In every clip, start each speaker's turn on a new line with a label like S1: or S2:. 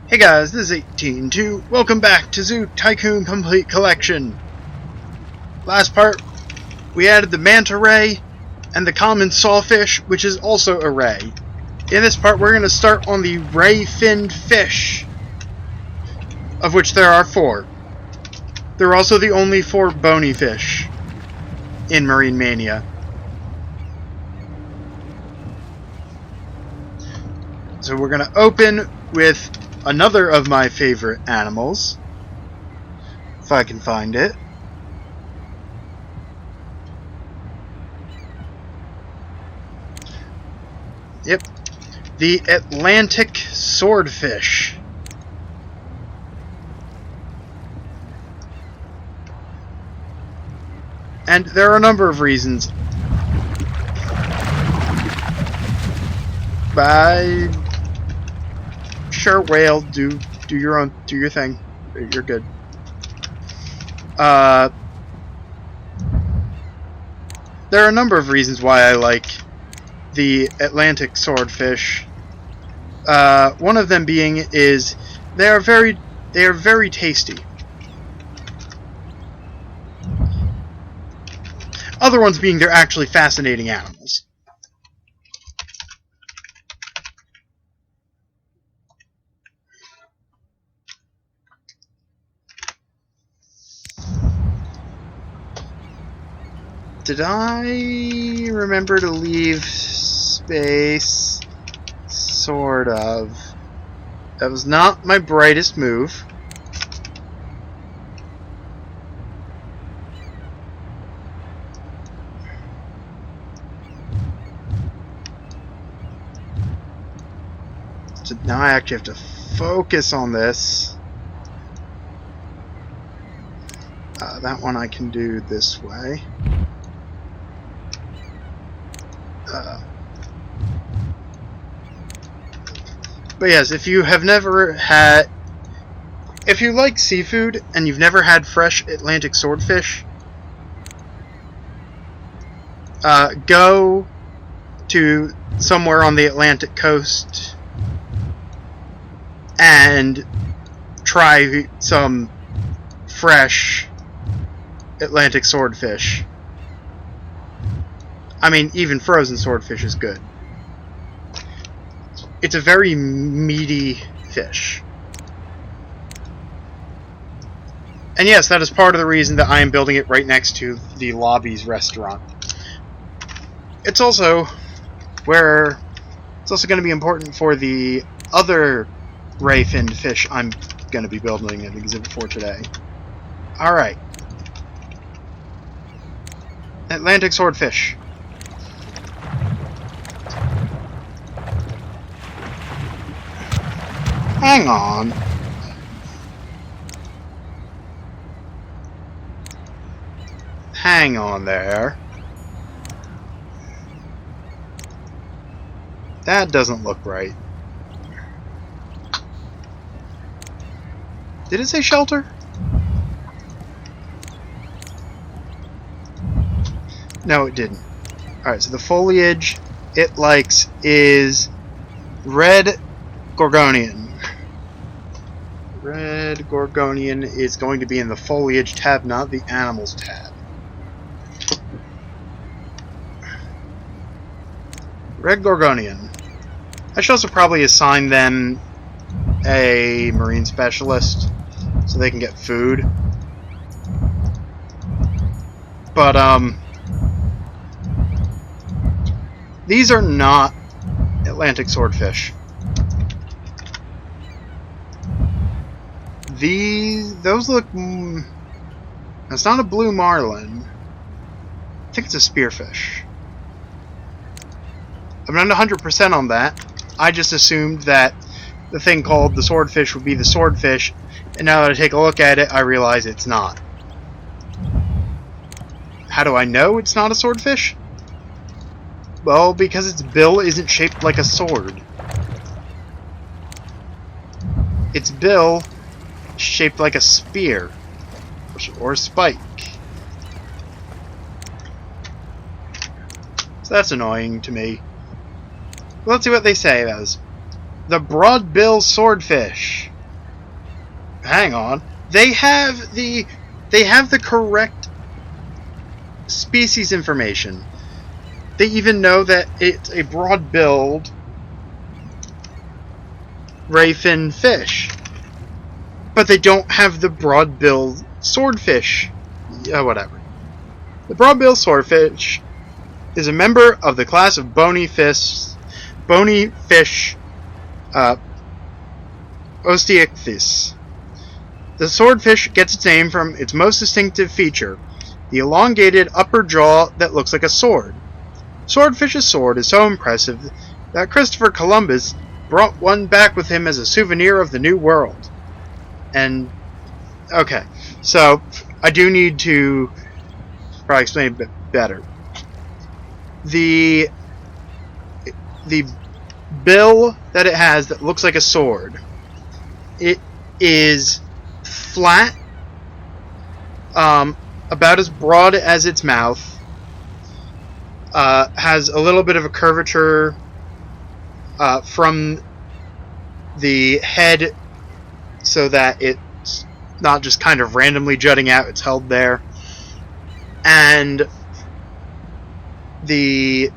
S1: Hey guys, this is 18-2. Welcome back to Zoo Tycoon Complete Collection. Last part, we added the manta ray and the common sawfish, which is also a ray. In this part, we're going to start on the ray-finned fish, of which there are 4. There are also the only 4 bony fish in Marine Mania. So we're going to open with another of my favorite animals, if I can find it. Yep, the Atlantic swordfish. And there are a number of reasons. Sure, whale, do your thing. You're good. There are a number of reasons why I like the Atlantic swordfish. One of them being is they are very tasty. Other ones being they're actually fascinating animals. Did I remember to leave space? Sort of. That was not my brightest move. So now I actually have to focus on this. That one I can do this way. But yes, if you like seafood and you've never had fresh Atlantic swordfish, go to somewhere on the Atlantic coast and try some fresh Atlantic swordfish. I mean, even frozen swordfish is good. It's a very meaty fish. And yes, that is part of the reason that I am building it right next to the Lobby's restaurant. It's also going to be important for the other ray-finned fish I'm going to be building an exhibit for today. Alright. Atlantic swordfish. Hang on. Hang on there. That doesn't look right. Did it say shelter? No, it didn't. Alright, so the foliage it likes is red gorgonian. Red gorgonian is going to be in the foliage tab, not the animals tab. Red gorgonian. I should also probably assign them a marine specialist so they can get food. But these are not Atlantic swordfish. Those look... It's not a blue marlin. I think it's a spearfish. I'm not 100% on that. I just assumed that the thing called the swordfish would be the swordfish, and now that I take a look at it, I realize it's not. How do I know it's not a swordfish? Well, because its bill isn't shaped like a sword. Its bill shaped like a spear or a spike. So that's annoying to me. Let's see what they say as. The broad-bill swordfish. hang on. They have the correct species information. They even know that it's a broad-billed rayfin fish. But they don't have the broad-billed swordfish. Whatever. The broad-billed swordfish is a member of the class of bony fish, Osteichthyes. The swordfish gets its name from its most distinctive feature, the elongated upper jaw that looks like a sword. Swordfish's sword is so impressive that Christopher Columbus brought one back with him as a souvenir of the New World. And, okay, so I do need to probably explain a bit better. The bill that it has that looks like a sword, it is flat, about as broad as its mouth, has a little bit of a curvature from the head so that it's not just kind of randomly jutting out, it's held there. And the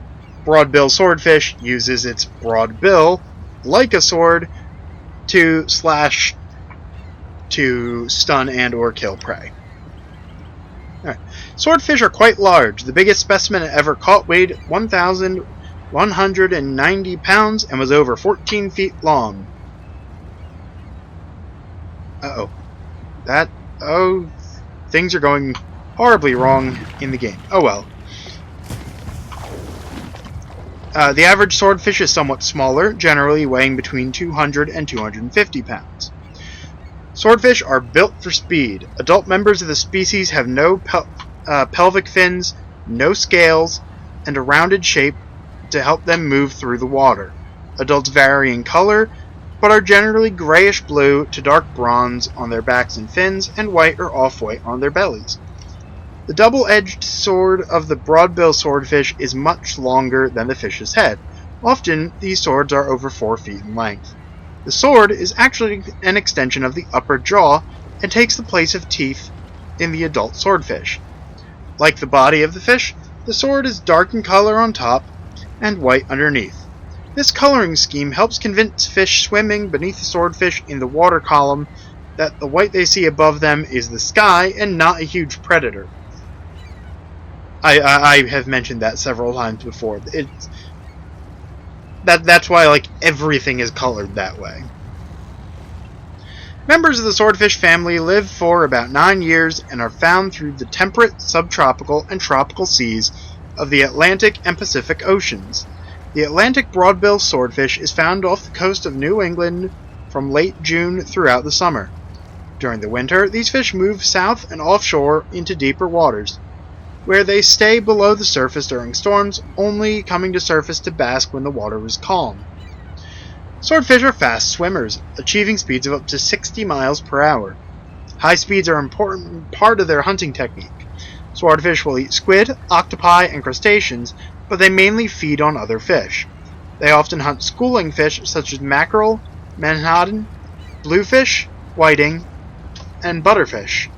S1: broad-bill swordfish uses its broad bill, like a sword, to slash, to stun and or kill prey. Alright. Swordfish are quite large. The biggest specimen ever caught weighed 1,190 pounds and was over 14 feet long. Things are going horribly wrong in the game. Oh well. The average swordfish is somewhat smaller, generally weighing between 200 and 250 pounds. Swordfish are built for speed. Adult members of the species have no pelvic fins, no scales, and a rounded shape to help them move through the water. Adults vary in color, but are generally grayish-blue to dark bronze on their backs and fins, and white or off-white on their bellies. The double-edged sword of the broadbill swordfish is much longer than the fish's head. Often, these swords are over 4 feet in length. The sword is actually an extension of the upper jaw and takes the place of teeth in the adult swordfish. Like the body of the fish, the sword is dark in color on top and white underneath. This coloring scheme helps convince fish swimming beneath the swordfish in the water column that the white they see above them is the sky and not a huge predator. I have mentioned that several times before. That's why everything is colored that way. Members of the swordfish family live for about 9 years and are found through the temperate, subtropical, and tropical seas of the Atlantic and Pacific Oceans. The Atlantic broadbill swordfish is found off the coast of New England from late June throughout the summer. During the winter, these fish move south and offshore into deeper waters, where they stay below the surface during storms, only coming to surface to bask when the water is calm. Swordfish are fast swimmers, achieving speeds of up to 60 miles per hour. High speeds are an important part of their hunting technique. Swordfish will eat squid, octopi, and crustaceans, but they mainly feed on other fish. They often hunt schooling fish such as mackerel, menhaden, bluefish, whiting, and butterfish.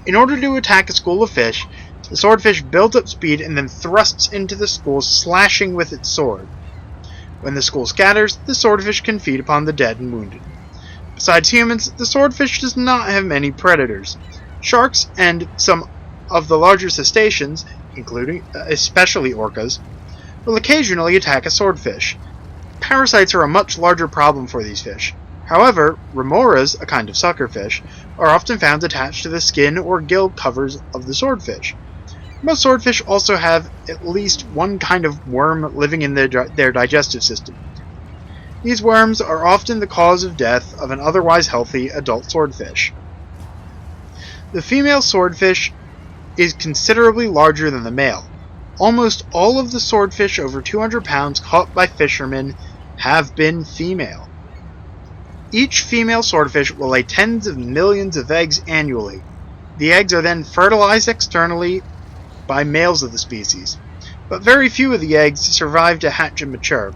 S1: In order to attack a school of fish, the swordfish builds up speed and then thrusts into the school, slashing with its sword. When the school scatters, the swordfish can feed upon the dead and wounded. Besides humans, the swordfish does not have many predators. Sharks and some of the larger crustaceans, including especially orcas, will occasionally attack a swordfish. Parasites are a much larger problem for these fish. However, remoras, a kind of suckerfish, are often found attached to the skin or gill covers of the swordfish. Most swordfish also have at least one kind of worm living in their digestive system. These worms are often the cause of death of an otherwise healthy adult swordfish. The female swordfish is considerably larger than the male. Almost all of the swordfish over 200 pounds caught by fishermen have been female. Each female swordfish will lay tens of millions of eggs annually. The eggs are then fertilized externally by males of the species, but very few of the eggs survive to hatch and mature.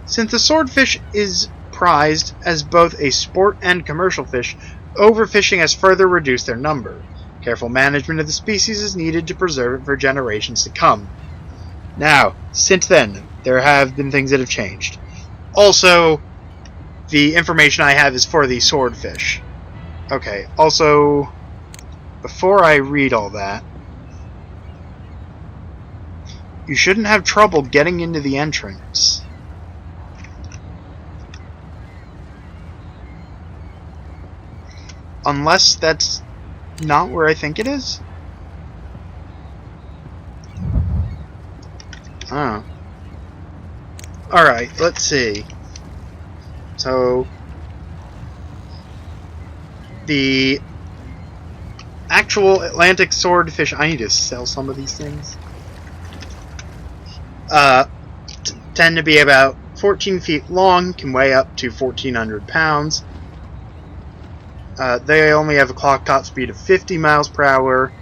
S1: Since the swordfish is prized as both a sport and commercial fish, overfishing has further reduced their number. Careful management of the species is needed to preserve it for generations to come. Now, since then, there have been things that have changed. Also, the information I have is for the swordfish. Okay, also, before I read all that, you shouldn't have trouble getting into the entrance. Unless that's not where I think it is? Oh. Alright, let's see. So, the actual Atlantic swordfish... I need to sell some of these things. Tend to be about 14 feet long, can weigh up to 1,400 pounds. They only have a clock top speed of 50 miles per hour.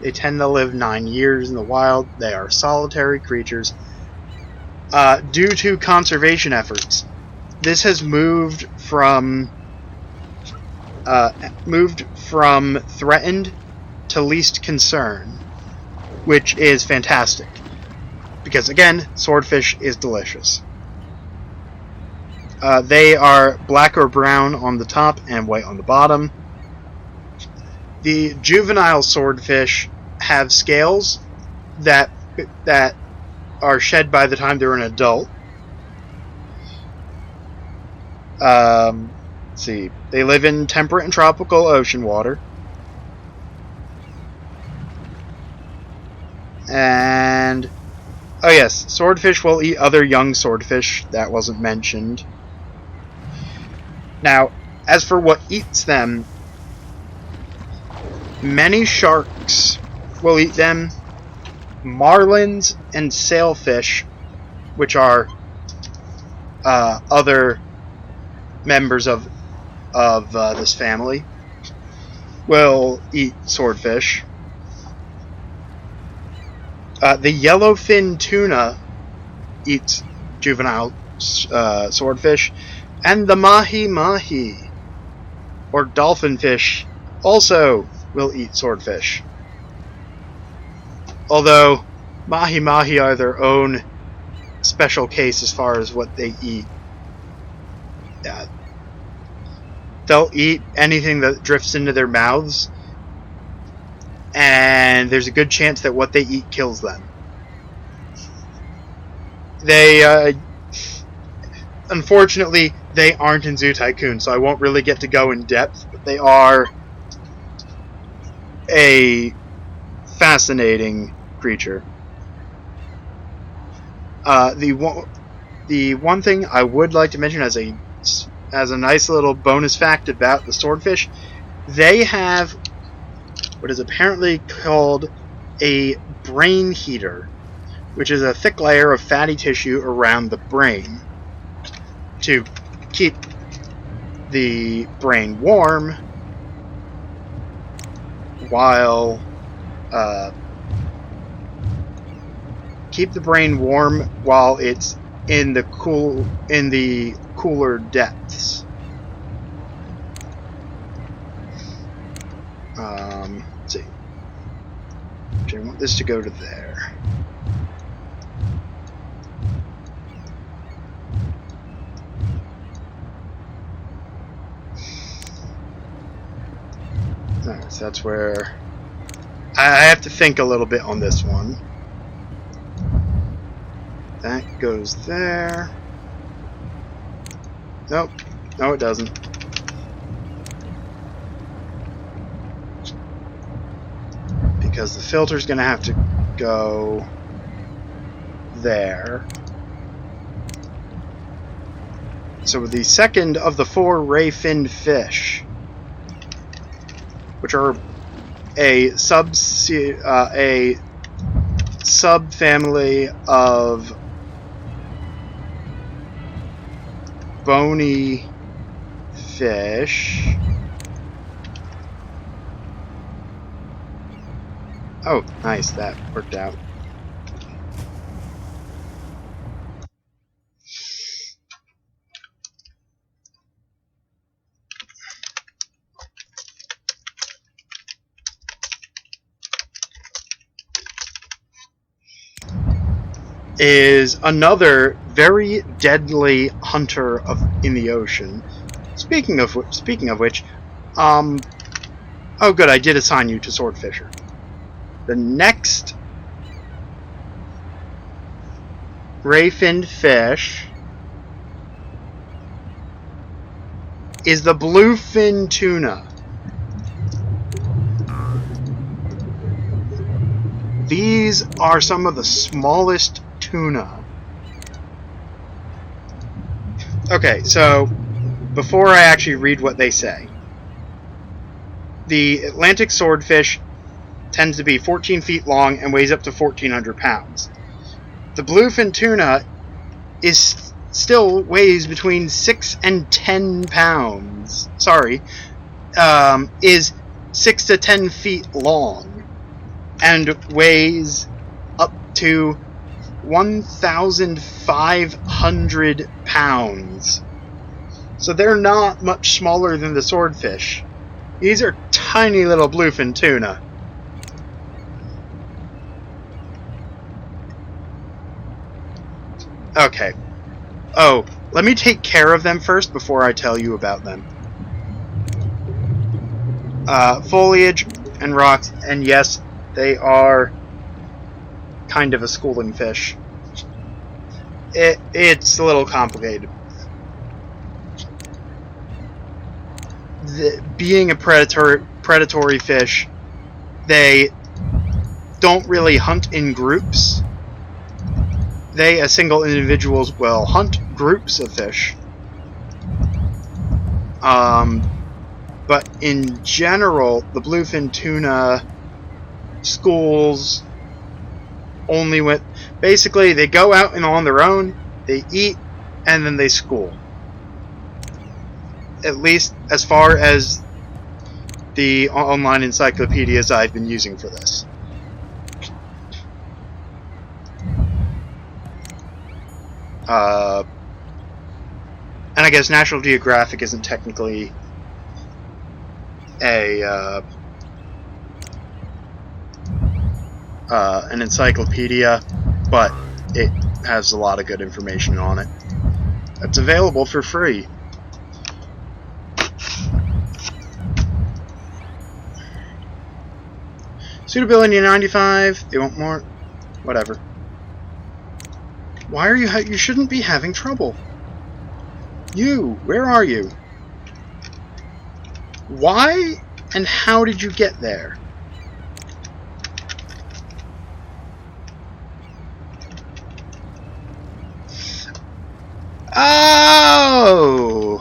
S1: They tend to live 9 years in the wild. They are solitary creatures. Due to conservation efforts, this has moved from threatened to least concern, which is fantastic. Because again, swordfish is delicious. They are black or brown on the top and white on the bottom. The juvenile swordfish have scales that are shed by the time they're an adult. Let's see. They live in temperate and tropical ocean water. And oh yes, swordfish will eat other young swordfish. That wasn't mentioned. Now, as for what eats them, many sharks will eat them. Marlins and sailfish, which are other members of this family, will eat swordfish. The yellowfin tuna eats juvenile swordfish, and the mahi-mahi, or dolphin fish, also will eat swordfish. Although mahi-mahi are their own special case as far as what they eat. They'll eat anything that drifts into their mouths, and there's a good chance that what they eat kills them. They, unfortunately, they aren't in Zoo Tycoon, so I won't really get to go in depth, but they are a fascinating creature. The one thing I would like to mention as a nice little bonus fact about the swordfish, they have what is apparently called a brain heater, which is a thick layer of fatty tissue around the brain to keep the brain warm while it's in the cooler depths. Let's see. I want this to go to there. Alright, so that's where I have to think a little bit on this one. That goes there. Nope. No, it doesn't. Because the filter's going to have to go there. So the second of the 4 ray-finned fish, which are a subfamily of bony fish. Oh, nice, that worked out. is another very deadly hunter in the ocean. Speaking of which, oh good, I did assign you to Swordfisher. The next ray-finned fish is the bluefin tuna. These are some of the smallest tuna. Okay, so before I actually read what they say, the Atlantic swordfish tends to be 14 feet long and weighs up to 1,400 pounds. The bluefin tuna still weighs between 6 and 10 pounds. Is 6 to 10 feet long and weighs up to 1,500 pounds. So they're not much smaller than the swordfish. These are tiny little bluefin tuna. Okay. Oh, let me take care of them first before I tell you about them. Foliage and rocks, and yes, they are kind of a schooling fish. It's a little complicated. Being a predatory fish, they don't really hunt in groups. They, as single individuals, will hunt groups of fish. But in general, the bluefin tuna schools only with... Basically, they go out and on their own, they eat, and then they school. At least as far as the online encyclopedias I've been using for this. And I guess National Geographic isn't technically an encyclopedia, but it has a lot of good information on it. It's available for free. Suitability 95. They want more. Whatever. Why are you? You shouldn't be having trouble. You, where are you? Why and how did you get there? Oh!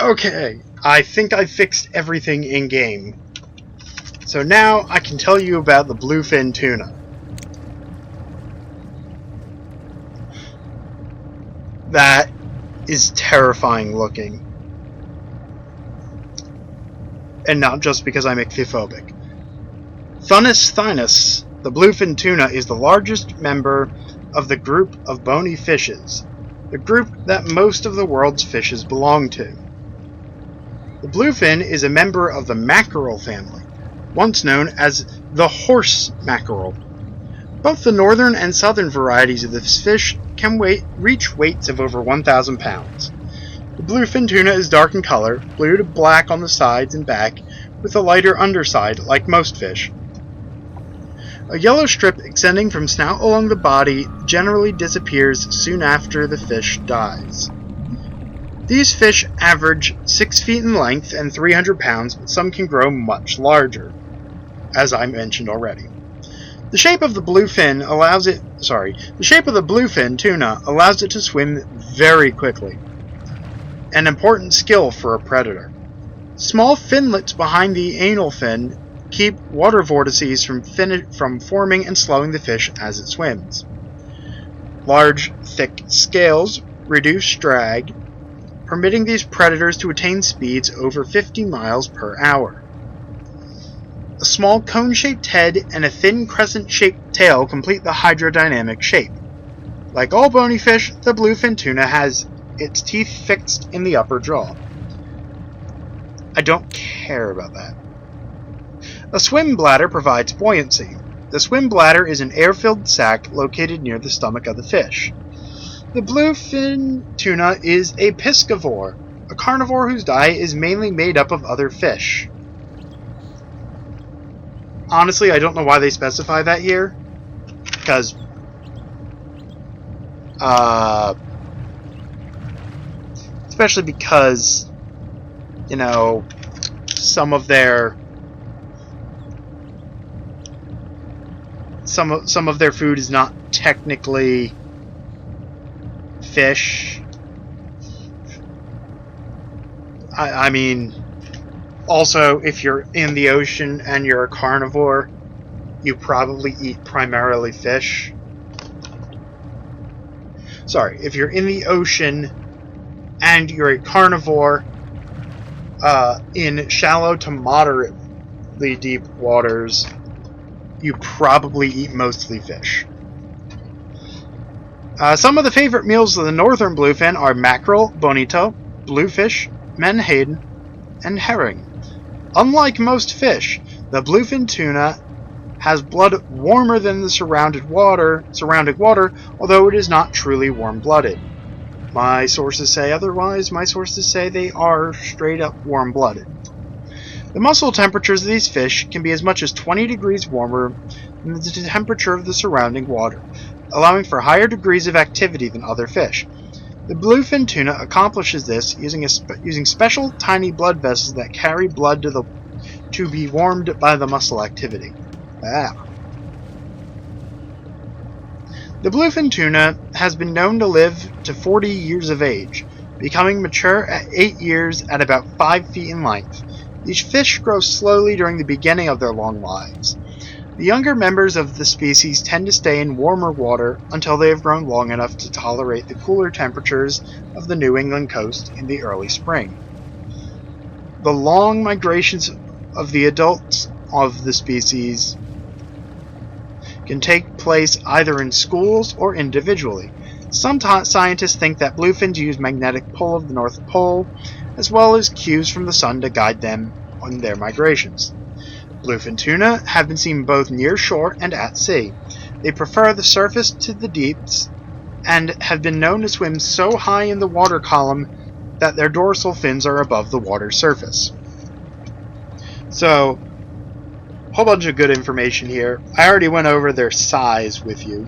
S1: Okay, I think I fixed everything in-game. So now I can tell you about the bluefin tuna. That is terrifying looking. And not just because I'm ichthyophobic. Thunus thynus, the bluefin tuna, is the largest member of the group of bony fishes, the group that most of the world's fishes belong to. The bluefin is a member of the mackerel family, once known as the horse mackerel. Both the northern and southern varieties of this fish can reach weights of over 1,000 pounds. The bluefin tuna is dark in color, blue to black on the sides and back, with a lighter underside, like most fish. A yellow strip extending from snout along the body generally disappears soon after the fish dies. These fish average 6 feet in length and 300 pounds, but some can grow much larger, as I mentioned already. The shape of the bluefin tuna allows it to swim very quickly, an important skill for a predator. Small finlets behind the anal fin keep water vortices from forming and slowing the fish as it swims. Large, thick scales reduce drag, permitting these predators to attain speeds over 50 miles per hour. A small cone-shaped head and a thin crescent-shaped tail complete the hydrodynamic shape. Like all bony fish, the bluefin tuna has its teeth fixed in the upper jaw. I don't care about that. A swim bladder provides buoyancy. The swim bladder is an air-filled sac located near the stomach of the fish. The bluefin tuna is a piscivore, a carnivore whose diet is mainly made up of other fish. Honestly, I don't know why they specify that here, because especially because, you know, some of their food is not technically fish. I mean, also, if you're in the ocean and you're a carnivore, you probably eat primarily fish. Sorry, if you're in the ocean and you're a carnivore, in shallow to moderately deep waters, you probably eat mostly fish. Some of the favorite meals of the northern bluefin are mackerel, bonito, bluefish, menhaden, and herring. Unlike most fish, the bluefin tuna has blood warmer than the surrounding water, although it is not truly warm-blooded. My sources say otherwise. My sources say they are straight-up warm-blooded. The muscle temperatures of these fish can be as much as 20 degrees warmer than the temperature of the surrounding water, allowing for higher degrees of activity than other fish. The bluefin tuna accomplishes this using special tiny blood vessels that carry blood to be warmed by the muscle activity. The bluefin tuna has been known to live to 40 years of age, becoming mature at 8 years at about 5 feet in length. These fish grow slowly during the beginning of their long lives. The younger members of the species tend to stay in warmer water until they have grown long enough to tolerate the cooler temperatures of the New England coast in the early spring. The long migrations of the adults of the species can take place either in schools or individually. Some scientists think that bluefins use magnetic pull of the North Pole, as well as cues from the sun to guide them on their migrations. Bluefin tuna have been seen both near shore and at sea. They prefer the surface to the deeps, and have been known to swim so high in the water column that their dorsal fins are above the water's surface. So, a whole bunch of good information here. I already went over their size with you.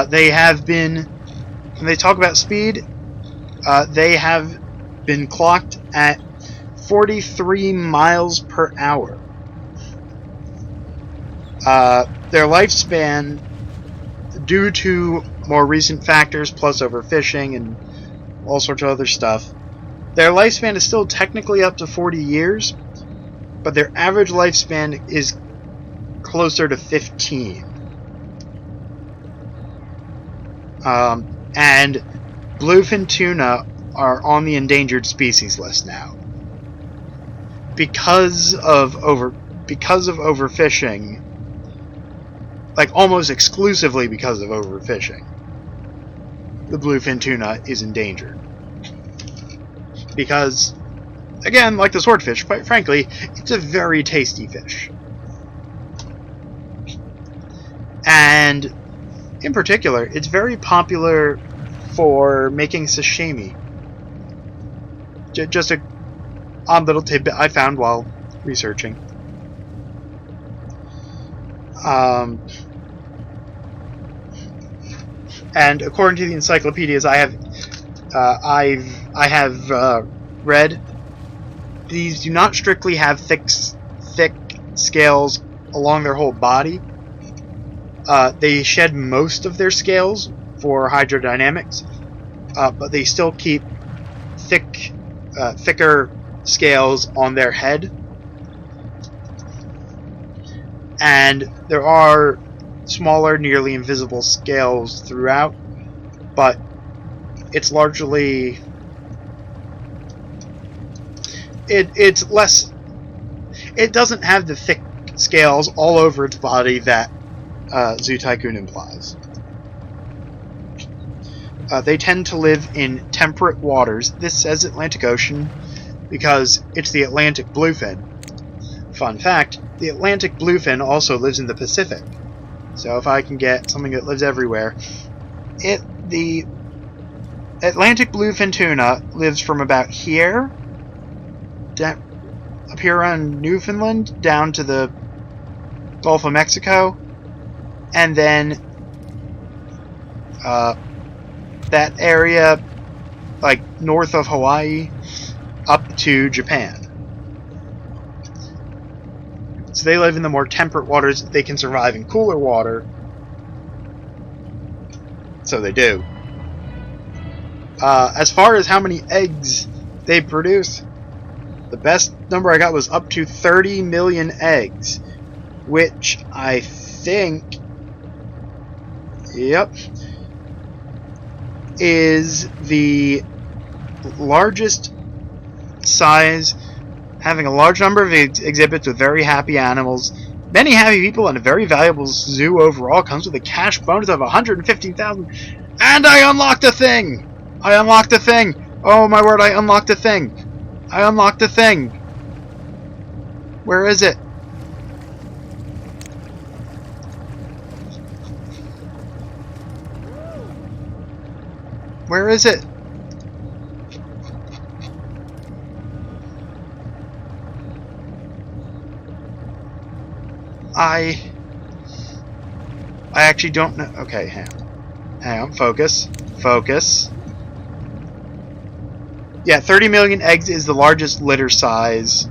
S1: They have been, when they talk about speed, they have been clocked at 43 miles per hour. Their lifespan, due to more recent factors plus overfishing and all sorts of other stuff, their lifespan is still technically up to 40 years, but their average lifespan is closer to 15. And bluefin tuna are on the endangered species list now. Because of overfishing, like almost exclusively because of overfishing, the bluefin tuna is endangered. Because, again, like the swordfish, quite frankly, it's a very tasty fish. And, in particular, it's very popular for making sashimi. Just a odd little tidbit I found while researching. And according to the encyclopedias I have read, these do not strictly have thick scales along their whole body. They shed most of their scales for hydrodynamics, but they still keep thicker scales on their head. And there are smaller, nearly invisible scales throughout, but it's largely it's less. It doesn't have the thick scales all over its body that Zoo Tycoon implies. They tend to live in temperate waters. This says Atlantic Ocean because it's the Atlantic bluefin. Fun fact, the Atlantic bluefin also lives in the Pacific. So if I can get something that lives everywhere, the Atlantic bluefin tuna lives from about here, up here around Newfoundland, down to the Gulf of Mexico, and then that area, like north of Hawaii, up to Japan. So they live in the more temperate waters. They can survive in cooler water. So they do. As far as how many eggs they produce, the best number I got was up to 30 million eggs, which I think, yep, is the largest size, having a large number of exhibits with very happy animals, many happy people, and a very valuable zoo overall. Comes with a cash bonus of 115,000. And I unlocked a thing! I unlocked a thing! Oh my word, I unlocked a thing! I unlocked a thing! Where is it? Where is it? I actually don't know. Okay, hang on. Focus. Focus. Yeah, 30 million eggs is the largest litter size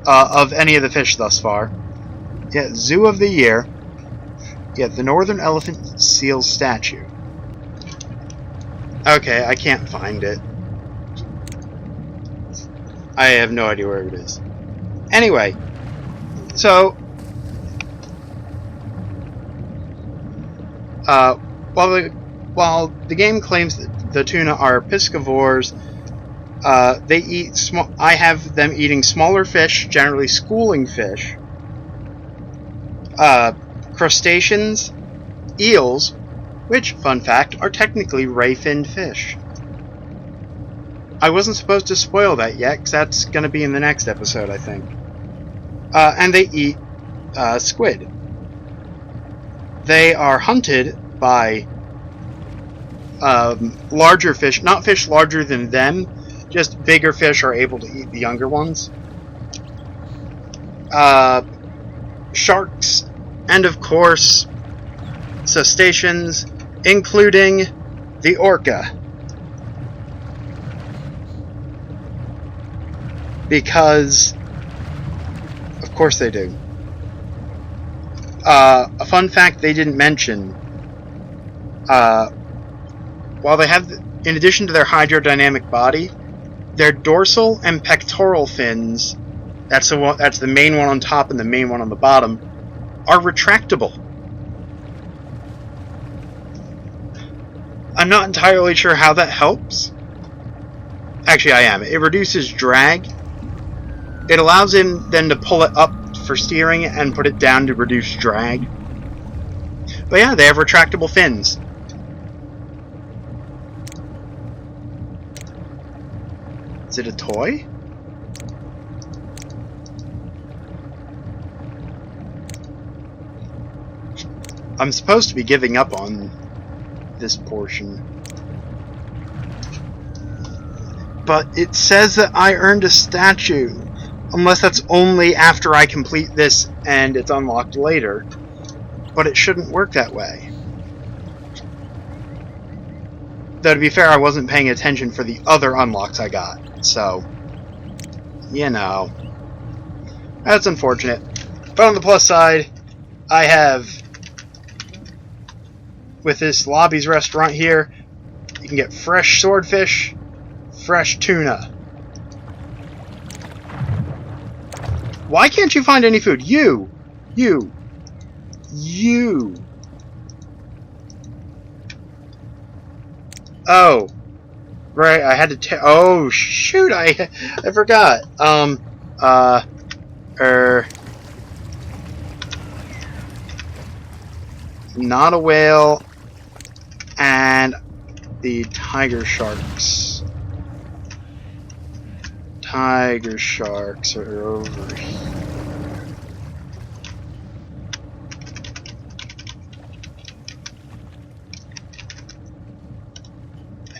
S1: of any of the fish thus far. Yeah, Zoo of the Year. Yeah, the Northern Elephant Seal Statue. Okay, I can't find it. I have no idea where it is. Anyway, so while the game claims that the tuna are piscivores, they eat small. I have them eating smaller fish, generally schooling fish, crustaceans, eels, which, fun fact, are technically ray-finned fish. I wasn't supposed to spoil that yet, because that's going to be in the next episode, I think. And they eat squid. They are hunted by larger fish, not fish larger than them, just bigger fish are able to eat the younger ones. Sharks, and of course, crustaceans, including the orca. Because, of course they do. A fun fact they didn't mention, while they have, in addition to their hydrodynamic body, their dorsal and pectoral fins, that's the main one on top and the main one on the bottom, are retractable. I'm not entirely sure how that helps. Actually, I am. It reduces drag. It allows him then to pull it up for steering and put it down to reduce drag. But yeah, they have retractable fins. Is it a toy? I'm supposed to be giving up on this portion. But it says that I earned a statue. Unless that's only after I complete this and it's unlocked later. But it shouldn't work that way. Though to be fair, I wasn't paying attention for the other unlocks I got. So, you know. That's unfortunate. But on the plus side, I have, with this Lobby's restaurant here, you can get fresh swordfish, fresh tuna. Why can't you find any food? You! Oh. Right, I had to oh, shoot, I forgot. Not a whale, and the tiger sharks. Tiger sharks are over here.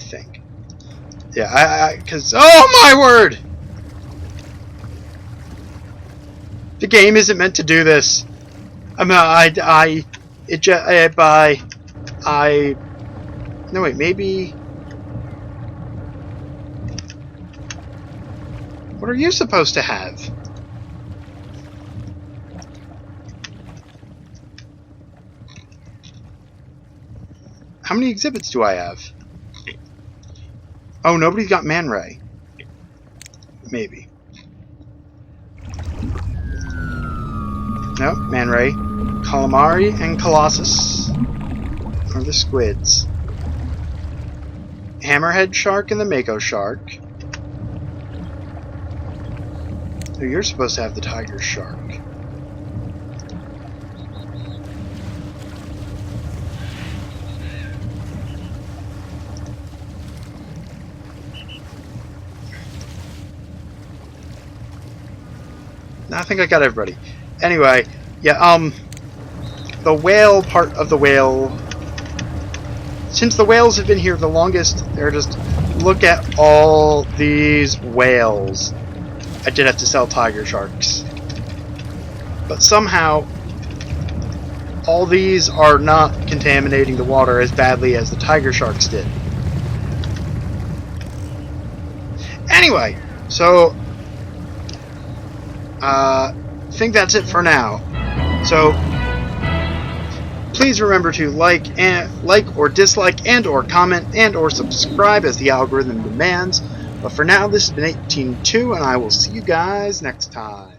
S1: think. Yeah, because oh my word! The game isn't meant to do this. No wait, maybe. What are you supposed to have? How many exhibits do I have? Oh, nobody's got Man Ray. Maybe. Nope, Man Ray. Calamari and Colossus are the squids. Hammerhead Shark and the Mako Shark. So you're supposed to have the Tiger Shark. I think I got everybody. Anyway, yeah, the whale part of the whale. Since the whales have been here the longest, they're just look at all these whales. I did have to sell tiger sharks, but somehow all these are not contaminating the water as badly as the tiger sharks did. Anyway, so I think that's it for now. So please remember to like or dislike and or comment and or subscribe as the algorithm demands. But for now, this has been 18.2, and I will see you guys next time.